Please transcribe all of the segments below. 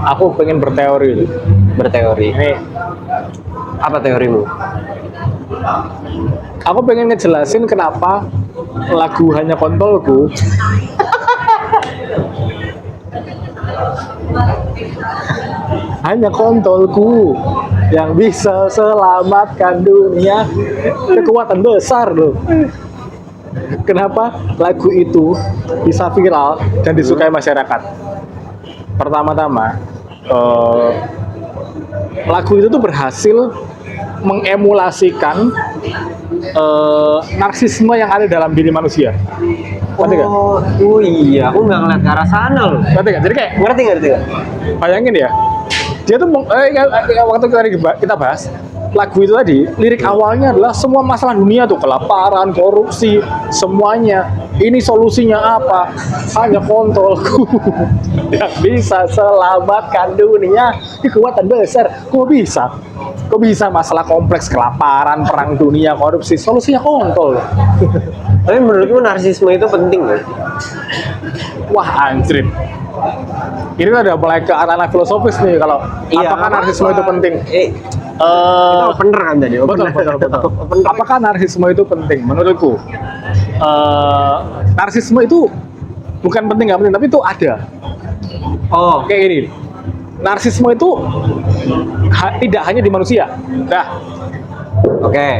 Aku pengen berteori. Berteori. Ini Apa teorimu? aku pengen ngejelasin kenapa lagu Hanya Kontolku hanya kontolku yang bisa selamatkan dunia, kekuatan besar loh. Kenapa lagu itu bisa viral dan disukai masyarakat? Pertama-tama, lagu itu tuh berhasil mengemulasikan narsisme yang ada dalam diri manusia. Ngerti nggak? Oh iya, aku nggak ngeliat ke arah sana loh. Ngerti nggak? Jadi kayak Ngerti nggak? bayangin ya, dia tuh waktu kita bahas lagu itu tadi, lirik awalnya adalah semua masalah dunia tuh, kelaparan, korupsi, semuanya. Ini solusinya apa? Hanya kontolku yang bisa selamatkan dunia, kekuatan besar. Kok bisa? Kok bisa masalah kompleks kelaparan, perang dunia, korupsi, solusinya kontol? Tapi menurutmu narsisme itu penting nggak? Wah anjrit. Ini udah mulai ke arah filosofis nih kalau apakah narsisme itu penting? Itu opener kan tadi. Betul. Apakah narsisme itu penting? Menurutku, narsisme itu bukan penting nggak penting, tapi itu ada. Oh, Kayak gini, narsisme itu tidak hanya di manusia. Nah, oke.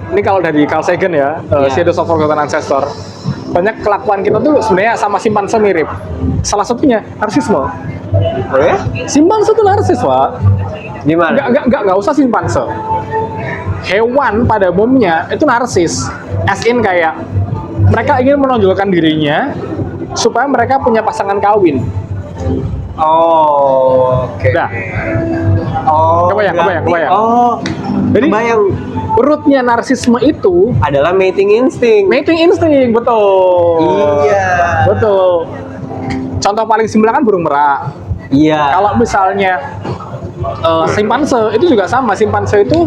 ini kalau dari Carl Sagan ya, Shadows of Forgotten Ancestor, banyak kelakuan kita tuh sebenarnya sama simpanse mirip. Salah satunya narsisme. Oh ya? Simpanse itu narsis, Pak. Gimana? Nggak usah simpanse. Hewan pada umumnya itu narsis. As in kayak mereka ingin menonjolkan dirinya supaya mereka punya pasangan kawin. Oh, oke. Nah, Oh, kebayang. Oh, Jadi kebayang. rootnya narsisme itu Adalah mating instinct. mating instinct, betul. Iya. Betul. Contoh paling simpel kan burung merak. Iya. Kalau misalnya simpanse itu juga sama. Simpanse itu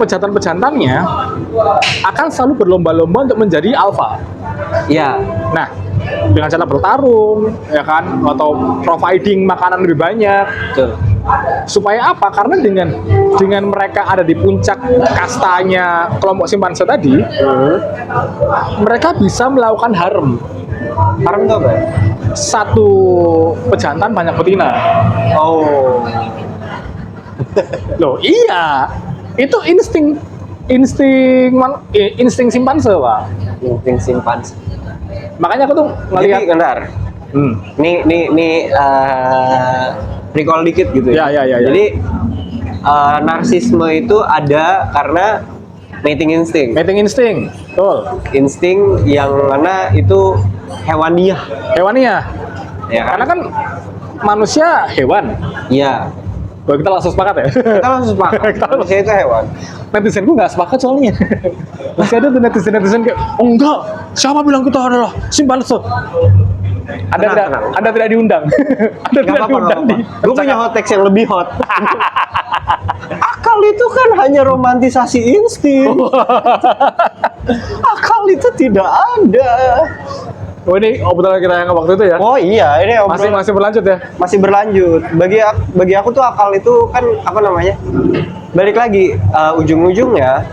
pejantan-pejantannya akan selalu berlomba-lomba untuk menjadi alfa. Iya. Nah, dengan cara bertarung, ya kan, atau providing makanan lebih banyak. Betul. Supaya apa? Karena dengan mereka ada di puncak kastanya kelompok simpanse tadi, mereka bisa melakukan harem. Harem itu apa? Satu pejantan banyak betina. Oh. Loh, iya. Itu insting simpanse, Pak. Insting simpanse. Makanya aku tuh ngelihat. Jadi, bentar. Nih, recall dikit gitu ya. Ya. Jadi narsisme itu ada karena mating instinct. Mating insting, betul. Insting yang mana itu hewaniah. Hewaniah. Ya kan? Karena kan manusia hewan. Iya. Wah, kita langsung sepakat ya. Kita langsung sepakat. Manusia itu hewan. Netizen gue nggak sepakat soalnya. Masih ada tuh netizen kayak, oh enggak, siapa bilang kita adalah simpanse? Anda tidak diundang. Anda tidak diundang di. Gue punya hot text yang lebih hot. Akal itu kan hanya romantisasi insting. Akal itu tidak ada. Oh ini obrolan kita yang waktu itu ya? Oh iya, ini Masih berlanjut ya? masih berlanjut. Bagi aku tuh akal itu kan apa namanya? Balik lagi ujung-ujungnya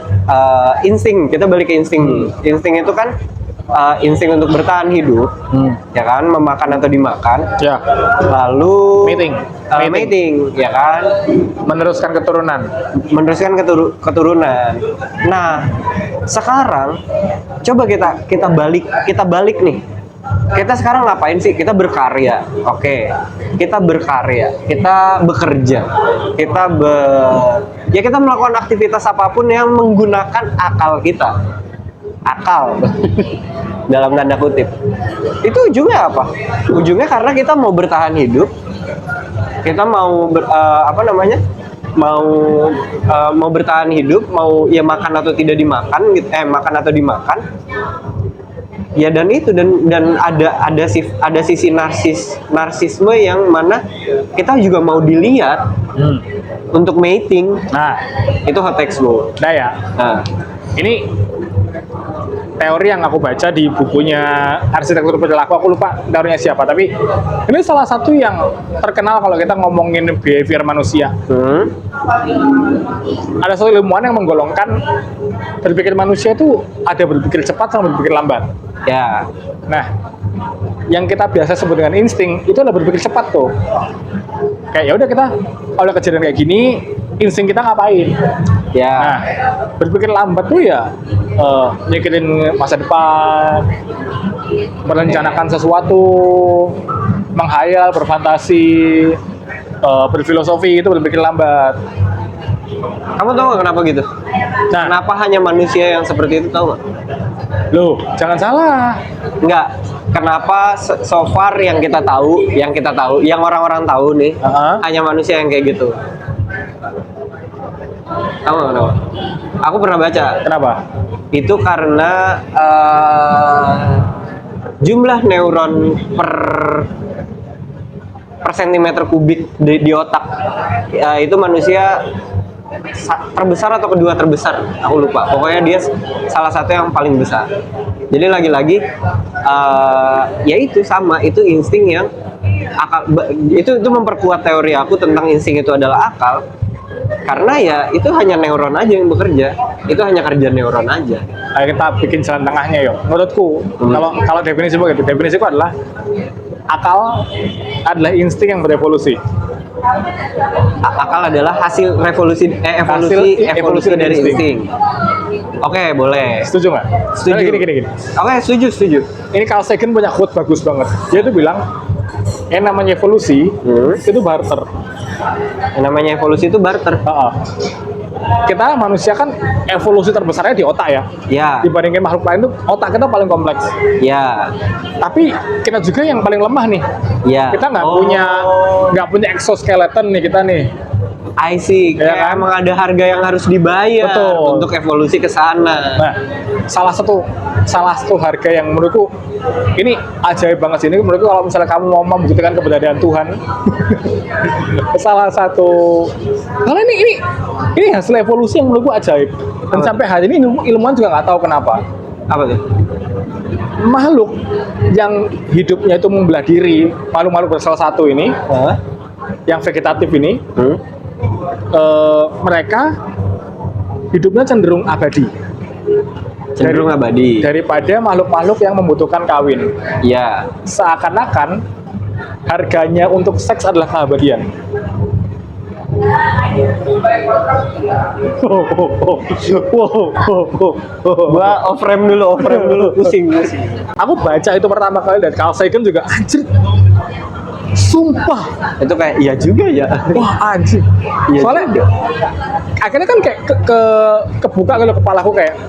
insting. Kita balik ke insting. Insting itu kan insting untuk bertahan hidup, ya kan, memakan atau dimakan. Ya. Lalu Mating, ya kan, meneruskan keturunan. Keturunan. Nah, sekarang coba kita balik nih. Kita sekarang ngapain sih? Kita berkarya. Oke. Kita berkarya, kita bekerja. Kita melakukan aktivitas apapun yang menggunakan akal kita. Akal dalam tanda kutip. Itu ujungnya apa? Ujungnya karena kita mau bertahan hidup. Kita mau mau bertahan hidup, mau ya makan atau tidak dimakan gitu. Makan atau dimakan. Ya dan ada sisi narsisme yang mana kita juga mau dilihat untuk mating. Nah, itu hot text, Bro. nah ya. Nah, Ini teori yang aku baca di bukunya Arsitektur Perilaku, aku lupa teorinya siapa, tapi ini salah satu yang terkenal kalau kita ngomongin behavior manusia. Ada satu ilmuwan yang menggolongkan berpikir manusia itu ada berpikir cepat sama berpikir lambat. Ya. Nah, yang kita biasa sebut dengan insting itu adalah berpikir cepat tuh. Kayak ya udah kita kalau kejadian kayak gini, insting kita ngapain? Ya. Nah, berpikir lambat tuh ya mikirin masa depan, merencanakan sesuatu, menghayal, berfantasi, berfilosofi, itu berpikir lambat. Kamu tahu nggak kenapa gitu? Nah, Kenapa hanya manusia yang seperti itu, tahu nggak? loh, jangan salah. Enggak. Kenapa so far yang kita tahu, yang orang-orang tahu nih, hanya manusia yang kayak gitu. Tahu nggak kenapa? Aku pernah baca. Kenapa? Itu karena jumlah neuron per sentimeter kubik di otak itu manusia terbesar atau kedua terbesar, aku lupa. Pokoknya dia salah satu yang paling besar. Jadi lagi-lagi ya itu sama, itu insting yang akal, itu memperkuat teori aku tentang insting itu adalah akal. Karena ya itu hanya neuron aja yang bekerja, itu hanya kerja neuron aja. Ayo kita bikin jalan tengahnya yuk. Menurutku, kalau definisi begitu, definisiku adalah akal adalah insting yang berevolusi. Akal adalah hasil evolusi dari insting. Oke, boleh. Setuju nggak? Setuju. Gini. Oke, setuju. Ini Carl Sagan punya quote bagus banget. Dia tuh bilang, yang namanya evolusi itu barter. Yang namanya evolusi itu barter. Kita manusia kan evolusi terbesarnya di otak ya. Ya. Dibandingin makhluk lain tuh otak kita paling kompleks. Ya. Tapi kita juga yang paling lemah nih. Ya. Kita nggak punya exoskeleton nih kita nih. I see. Ya Kayak kan? emang ada harga yang harus dibayar. Betul. Untuk evolusi ke sana. Nah, salah satu harga yang menurutku ini ajaib banget sih. Ini menurutku kalau misalnya kamu mau membuktikan keberadaan Tuhan, salah satu karena ini hasil evolusi yang menurutku ajaib. Dan sampai hari ini ilmuwan juga nggak tahu kenapa. Apa tuh? Makhluk yang hidupnya itu membelah diri, makhluk-makhluk bersel satu ini, yang vegetatif ini, mereka hidupnya cenderung abadi. Cenderung abadi. Daripada makhluk-makhluk yang membutuhkan kawin. Ya. Seakan-akan harganya untuk seks adalah keabadian. Gua off frame dulu, pusing. Aku baca itu pertama kali dan Carl Sagan juga anjir. Sumpah. Itu kayak iya juga ya. Wah anjir. Iya Soalnya juga. akhirnya kan kayak kebuka kalau kepalaku kayak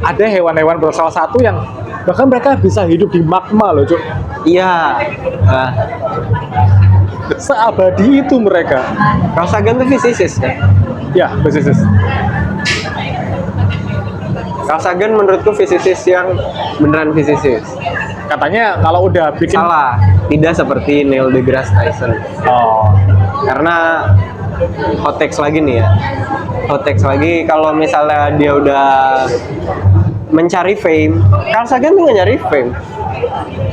ada hewan-hewan bersel satu yang bahkan mereka bisa hidup di magma loh, Cuk. Iya. Seabadi itu mereka. Carl Sagan tuh fisikis kan? Ya, fisikis. Carl Sagan menurutku fisikis yang beneran fisikis. Katanya kalau udah bikin Salah, tidak seperti Neil deGrasse Tyson. Oh. Karena hot takes lagi nih ya. Hot takes lagi kalau misalnya dia udah mencari fame, Carl Sagan tuh nggak nyari fame.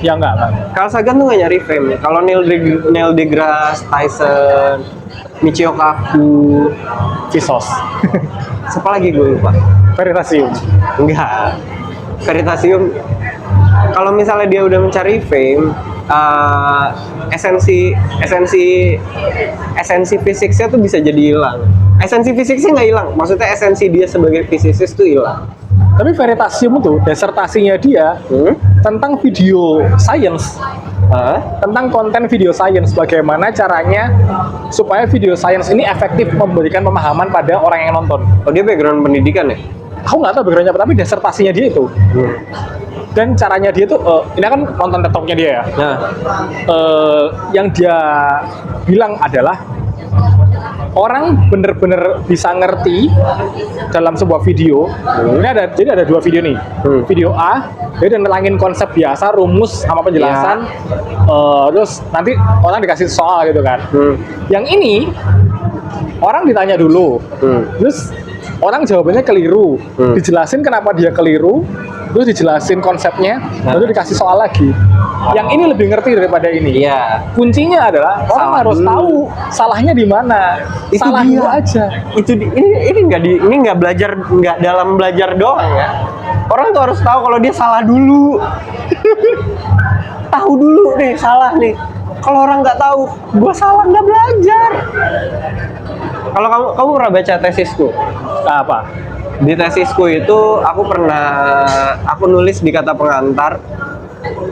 Ya enggak. Carl Sagan tuh nggak nyari fame. Kalau Neil deGrasse Tyson, Michio Kaku, Visos. siapa lagi gue lupa. Veritasium. Enggak. Veritasium. Kalau misalnya dia udah mencari fame, esensi fisiknya tuh bisa jadi hilang. Esensi fisiknya nggak hilang. Maksudnya esensi dia sebagai fisikis tuh hilang. Tapi Veritasium itu disertasinya dia tentang video science. Tentang konten video science, bagaimana caranya supaya video science ini efektif memberikan pemahaman pada orang yang nonton. Oh, dia background pendidikan ya? Aku nggak tahu backgroundnya apa, tapi disertasinya dia itu. Dan caranya dia tuh, ini kan nonton TikToknya dia ya. Nah, yang dia bilang adalah orang bener-bener bisa ngerti dalam sebuah video. Ini jadi ada dua video nih. Video A, dia udah nerangin konsep biasa, rumus sama penjelasan. Terus nanti orang dikasih soal gitu kan. Yang ini orang ditanya dulu, terus orang jawabannya keliru. Dijelasin kenapa dia keliru, terus dijelasin konsepnya, lalu dikasih soal lagi. Yang ini lebih ngerti daripada ini. Iya. Kuncinya adalah orang Salah harus dulu. tahu salahnya di mana. Itu Salah dia. dulu aja. Ini nggak belajar, nggak dalam belajar doang ya. Orang tuh harus tahu kalau dia salah dulu. Tahu dulu nih salah nih. Kalau orang nggak tahu, gua salah nggak belajar. Kalau kamu pernah baca tesisku? Apa? Di tesisku itu aku nulis di kata pengantar.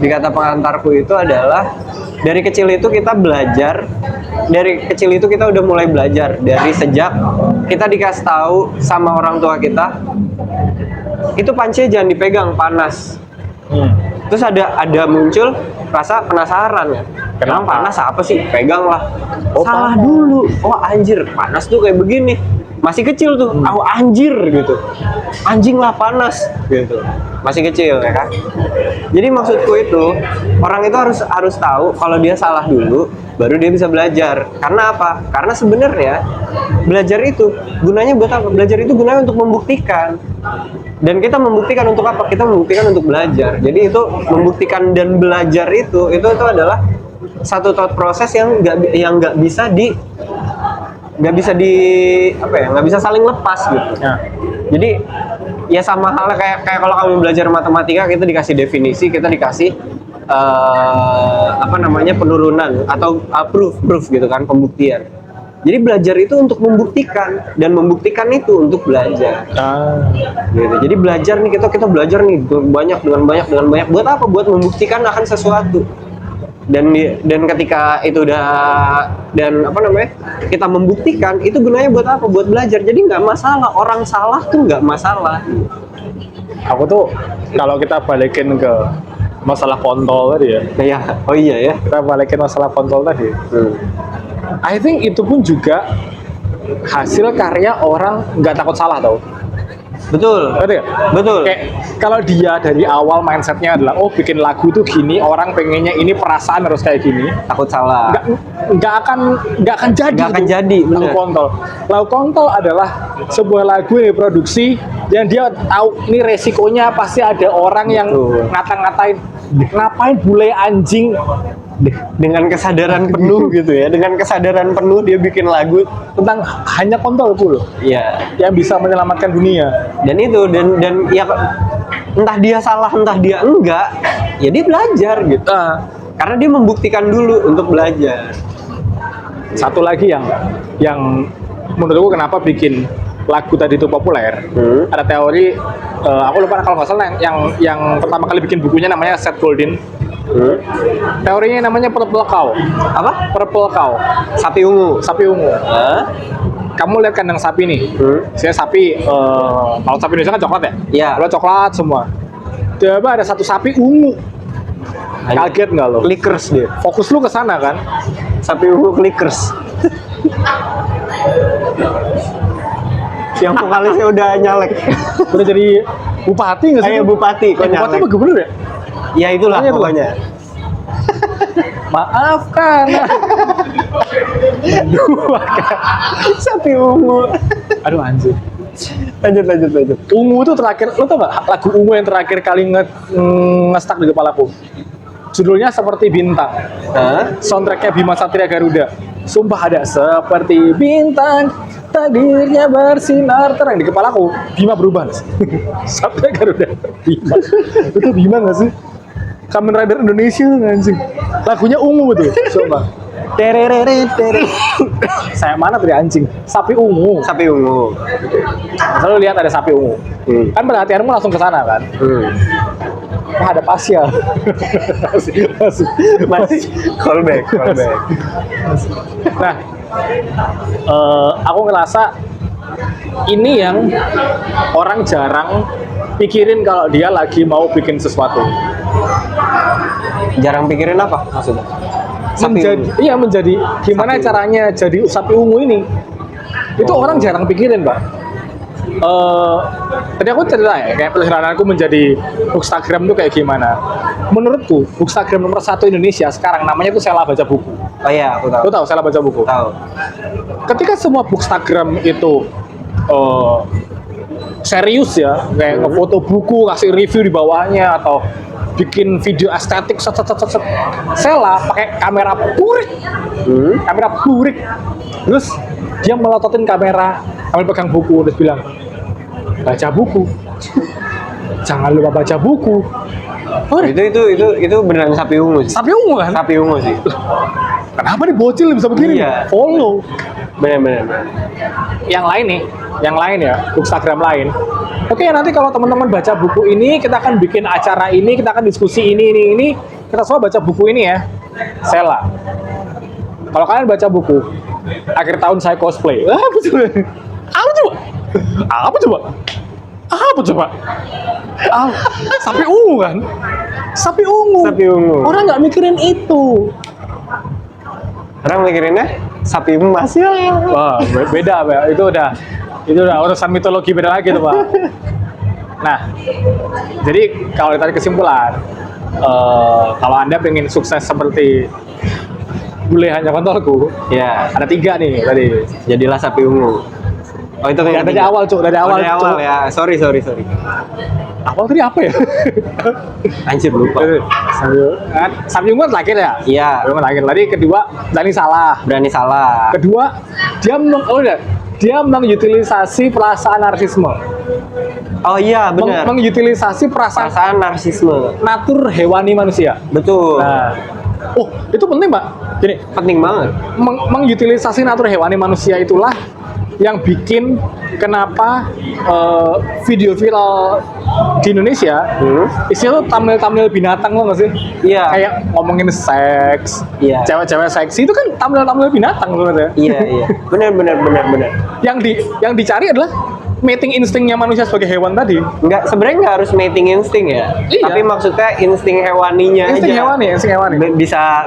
Di kata pengantarku itu adalah dari kecil itu kita belajar. Dari kecil itu kita udah mulai belajar dari sejak kita dikasih tahu sama orang tua kita itu panci jangan dipegang, panas. Terus ada muncul rasa penasaran ya. Emang panas apa sih? Pegang lah. Oh, salah panas. dulu. Oh anjir, panas tuh kayak begini. Masih kecil tuh. Oh anjir gitu. Anjing lah panas gitu. Masih kecil ya kan. Jadi maksudku itu orang itu harus tahu kalau dia salah dulu baru dia bisa belajar. Karena apa? Karena sebenarnya belajar itu gunanya buat apa? Belajar itu gunanya untuk membuktikan. Dan kita membuktikan untuk apa? Kita membuktikan untuk belajar. Jadi itu membuktikan dan belajar itu adalah satu thought proses yang nggak bisa di nggak bisa saling lepas gitu. Ya. Jadi ya sama halnya kayak kalau kamu belajar matematika kita dikasih definisi, kita dikasih penurunan atau proof gitu kan, pembuktian. Jadi belajar itu untuk membuktikan dan membuktikan itu untuk belajar. Gitu. Jadi belajar nih kita belajar nih banyak dengan banyak buat apa? Buat membuktikan akan sesuatu. Dan ketika itu kita membuktikan itu gunanya buat apa? Buat belajar. Jadi nggak masalah, orang salah tuh nggak masalah. Aku tuh kalau kita balikin ke masalah kontol tadi ya. Ya, oh iya ya. Kita balikin masalah kontol tadi. I think itu pun juga hasil karya orang nggak takut salah tau. Betul. Ngerti nggak? Betul. Kayak kalau dia dari awal mindsetnya adalah bikin lagu tuh gini, orang pengennya ini, perasaan harus kayak gini, Takut salah. nggak akan jadi. Nggak akan tuh jadi, lagu bener. kontol. Lagu kontol adalah sebuah lagu yang diproduksi yang dia tahu ini resikonya pasti ada orang yang Betul. ngata-ngatain ngapain bule anjing. Dengan kesadaran penuh gitu ya. Dengan kesadaran penuh dia bikin lagu. Tentang hanya kontol full Iya. yang bisa menyelamatkan dunia. Dan itu dan ya entah dia salah entah dia enggak, ya dia belajar gitu. Karena dia membuktikan dulu untuk belajar. Satu lagi yang menurutku kenapa bikin lagu tadi itu populer, ada teori, aku lupa kalau nggak salah yang pertama kali bikin bukunya namanya Seth Godin. Teorinya namanya Purple Cow. Apa? Purple Cow, Sapi ungu. sapi ungu. Hah? Kamu lihat kandang sapi nih, saya sapi, kalau sapi Indonesia kan coklat ya? Iya. Kalau coklat semua. Tiba-tiba ada satu sapi ungu. Kaget nggak lo? Clickers dia. Fokus lu ke sana kan? Sapi ungu clickers. Yang vokalisnya udah nyalek. Udah jadi bupati nggak sih? Kayak bupati kok Bupati nyalek. apa gubernur ya? Ya itulah Pokoknya itu. pokoknya. Maafkan. Sapi ungu. Aduh anjir. Lanjut. Ungu itu terakhir, lo tau gak lagu Ungu yang terakhir kali nge-stuck di kepalaku? Judulnya Seperti Bintang. Hah? Soundtracknya Bima Satria Garuda. Sumpah ada seperti bintang, takdirnya bersinar terang di kepalaku. Bima berubah. Satria Garuda. Bima. Itu Bima gak sih? Kamen Rider Indonesia anjing. Lagunya Ungu tuh. Coba. Tererere. Saya mana tadi anjing? Sapi ungu. Sapi ungu. Selalu lihat ada sapi ungu. Kan perhatianmu langsung ke sana kan? Wah ada pasya. Masih callback. Nah, aku ngerasa ini yang orang jarang pikirin kalau dia lagi mau bikin sesuatu. Jarang pikirin apa maksudnya? Menjadi gimana Sapi. caranya jadi sapi ungu ini. Itu orang jarang pikirin, Pak. Tadi aku cerita ya, kayak perjalananku menjadi Bookstagram itu kayak gimana. Menurutku, Bookstagram nomor 1 Indonesia sekarang namanya itu Sela Baca Buku. Oh iya, aku tahu. Lo tahu Sela Baca Buku? Tahu. Ketika semua Bookstagram itu serius ya, kayak ngefoto buku, kasih review di bawahnya atau bikin video estetik set. Sela pakai kamera burik. Kamera burik. Terus dia melototin kamera sambil pegang buku terus bilang, "Baca buku. Jangan lupa baca buku." Oh, Itu beneran sapi ungu sih. sapi ungu kan? Sapi ungu sih. Kenapa nih bocil bisa begini? Iya. Follow. Bener. Yang lain ya, Instagram lain. Oke, nanti kalau teman-teman baca buku ini, kita akan bikin acara ini, kita akan diskusi ini. Kita semua baca buku ini ya. Sela. Kalau kalian baca buku, akhir tahun saya cosplay. Apa coba? Sapi ungu kan? Sapi ungu. Orang nggak mikirin itu. Orang mikirinnya sapi emas ya. Wah, beda, Pak. Itu udah urusan mitologi beda lagi tuh, Pak. Nah, jadi kalau ditarik kesimpulan, kalau Anda pengen sukses seperti bule hanya kontolku, Ya, ada 3 nih tadi. jadilah sapi ungu. Oh itu Ya, dari awal, Cuk. Dari awal, Cuk. ya. Sorry. Awal tadi apa ya? Anjir lupa. Sapi ungu terakhir ya? Iya. Sapi ungu terakhir. Tadi kedua, Dani salah. Berani salah. Kedua, dia mengutilisasi perasaan narsisme. Oh iya benar. Mengutilisasi Perasaan narsisme. natur hewani manusia. Betul. Nah, itu penting, Pak. Gini, Penting banget. mengutilisasi natur hewani manusia itulah yang bikin kenapa video viral di Indonesia isinya tuh thumbnail binatang, lo nggak sih? Iya. Kayak ngomongin seks, Iya. cewek-cewek seksi itu kan thumbnail binatang sebenarnya. Iya. Benar. Yang dicari adalah mating instingnya manusia sebagai hewan tadi. Sebenarnya nggak harus mating insting ya. Iya. Tapi maksudnya insting hewaninya Insting aja. hewani.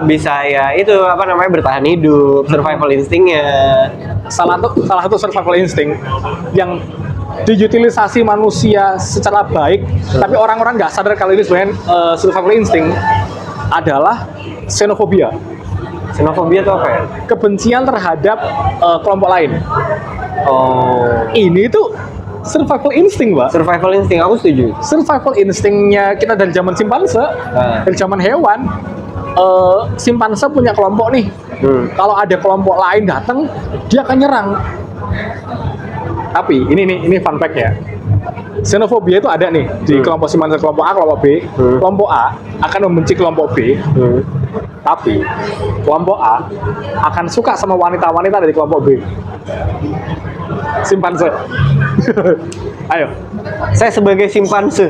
Bisa ya itu apa namanya bertahan hidup, survival instingnya. Salah satu survival insting yang diutilisasi manusia secara baik, tapi orang-orang nggak sadar kalau ini sebenarnya survival insting adalah xenofobia. Xenofobia itu apa ya? Kebencian terhadap kelompok lain. Oh, Ini tuh survival insting, Pak. survival insting aku setuju. Survival instingnya kita dari zaman simpanse, dari zaman hewan. Simpanse punya kelompok nih. Kalau ada kelompok lain datang, dia akan nyerang. Tapi ini fun fact ya. Xenofobia itu ada nih di kelompok simpanse, kelompok A, kelompok B. Kelompok A akan membenci kelompok B. Tapi kelompok A akan suka sama wanita-wanita dari kelompok B. Simpanse. Ayo. Saya sebagai simpanse.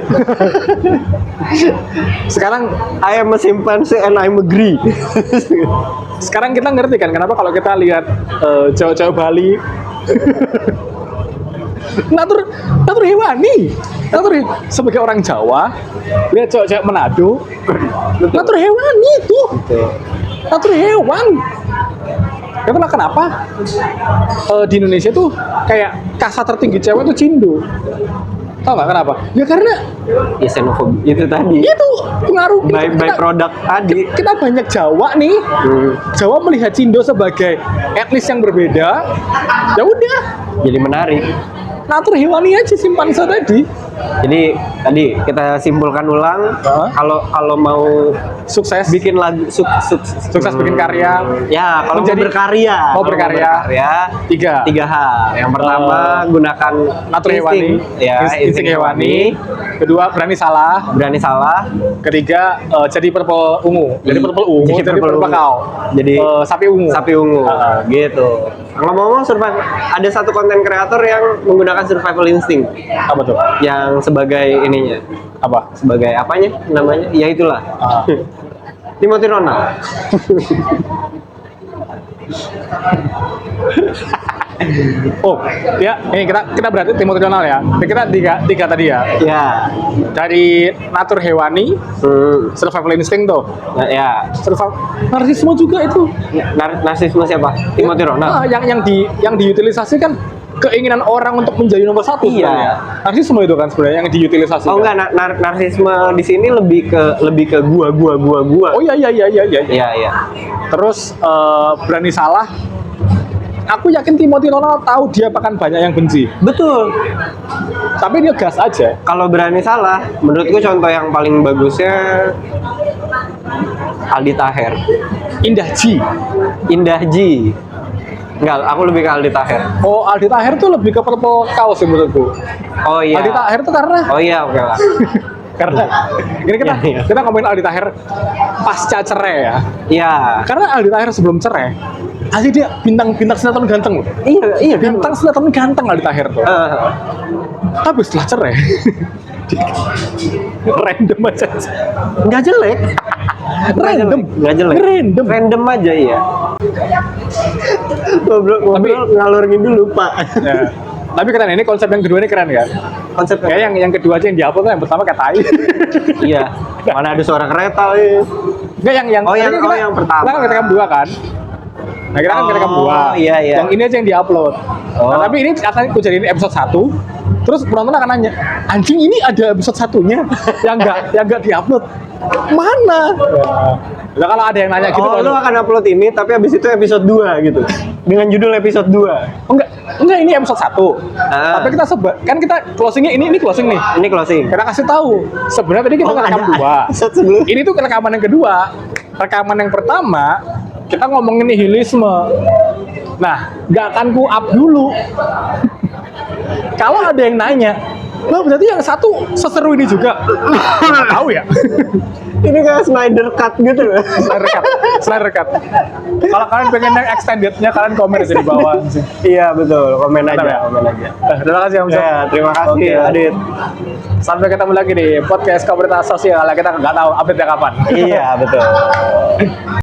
Sekarang I am a simpanse and I'm agree. sekarang kita ngerti kan kenapa kalau kita lihat cewek-cewek Bali natur hewani. Sebagai orang Jawa, lihat cewek-cewek Manado, natur hewani itu. Natur hewan. Itulah kenapa di Indonesia tuh kayak kasta tertinggi cewek tuh cindo. Tahu nggak kenapa? Ya karena Ya xenofobia itu tadi. itu pengaruh By product tadi. kita banyak Jawa nih. Jawa melihat cindo sebagai etnis yang berbeda. Ya udah, Jadi menarik. natur hewani aja simpanse tadi. Jadi tadi kita simpulkan ulang. Kalau mau Sukses, bikin lagu sukses bikin karya. Ya, kalau Menjadi- mau berkarya. mau berkarya. Tiga hal. Yang pertama gunakan Natur hewani, insting hewani. Kedua, berani salah. Berani salah. Ketiga, jadi purple ungu. Jadi purple ungu, jadi purple ungu. cow. Jadi sapi ungu. Sapi ungu. Gitu. Ngomong-ngomong survival, ada satu konten kreator yang menggunakan survival instinct Apa tuh? yang sebagai ininya, Apa? sebagai apanya namanya? Ya itulah. Timothy Ronald. Oh, ya, ini kita berarti Timothy Donald ya. Kita tiga tadi ya. Ya. Dari natur hewani, survival instinct tuh. Nah, ya. Survival narsisme juga itu. Narsisme siapa? Timothy Ronald. Yang diutilisasi kan keinginan orang untuk menjadi nomor satu. Iya. Sebenarnya. Narsisme itu kan sebenarnya yang diutilisasi. Oh enggak, narsisme di sini lebih ke gua. Oh iya. Iya. Terus berani salah. aku yakin Timothy Ronaldo tahu dia akan banyak yang benci. Betul. Tapi dia gas aja. Kalau berani salah, menurutku contoh yang paling bagusnya Aldi Taher. Indah Ji. Indah Ji. Enggak, aku lebih ke Aldi Taher. Oh, Aldi Taher tuh lebih ke purple kaos sih menurutku. Oh iya. Aldi Taher tuh karena Oh iya, oke lah. karena ini kita Iya, iya. kita ngomongin Aldi Taher pasca cerai ya. Iya. Karena Aldi Taher sebelum cerai, asli dia bintang sinetron ganteng loh. Iya, iya Bintang sinetron ganteng Aldi Taher tuh. Tapi setelah cerai, random aja. Nggak jelek. Random. Nggak jelek. Random. Random aja iya. Ngobrol ngalur ngidul lupa. Ya. Tapi keren, ini konsep yang kedua ini keren kan? Konsepnya. Kayak yang kedua aja yang diupload tuh yang pertama kayak tai. Iya. Mana ada suara kereta nih. Enggak yang Oh, yang- tadi oh, yang pertama. Kita kan ngerekam dua kan? Nah, kita kan ngerekam dua. Iya, iya. Yang ini aja yang diupload. Oh. Nah, tapi ini akan aku jadiin episode 1. Terus penonton akan nanya, anjing ini ada episode satunya yang enggak diupload. Mana? Nah, kalau ada yang nanya gitu, Oh, baru- lu akan upload ini tapi habis itu episode 2 gitu. Dengan judul episode 2. enggak ini episode 1. Ah. Tapi kita kan kita closingnya ini closing nih. Ini closing. Kita kasih tahu sebenarnya tadi kita Oh, ngerekam ada dua. episode sebelum. Ini tuh rekaman yang kedua. Rekaman yang pertama kita ngomongin nihilisme. Nah, nggak akan ku up dulu. Kalau ada yang nanya, lah berarti yang satu seseru ini juga. Nggak tahu ya. Ini kayak Snyder Cut gitu loh. Slider cut. Kalau kalian pengen yang extendednya, kalian komen aja di bawah. Iya betul, komen Mantap ya? aja, komen aja. Terima kasih Om Zak. Ya, terima kasih Oke. Adit. Sampai ketemu lagi di podcast komunitas sosial. Kita nggak tahu update-nya kapan. Iya betul.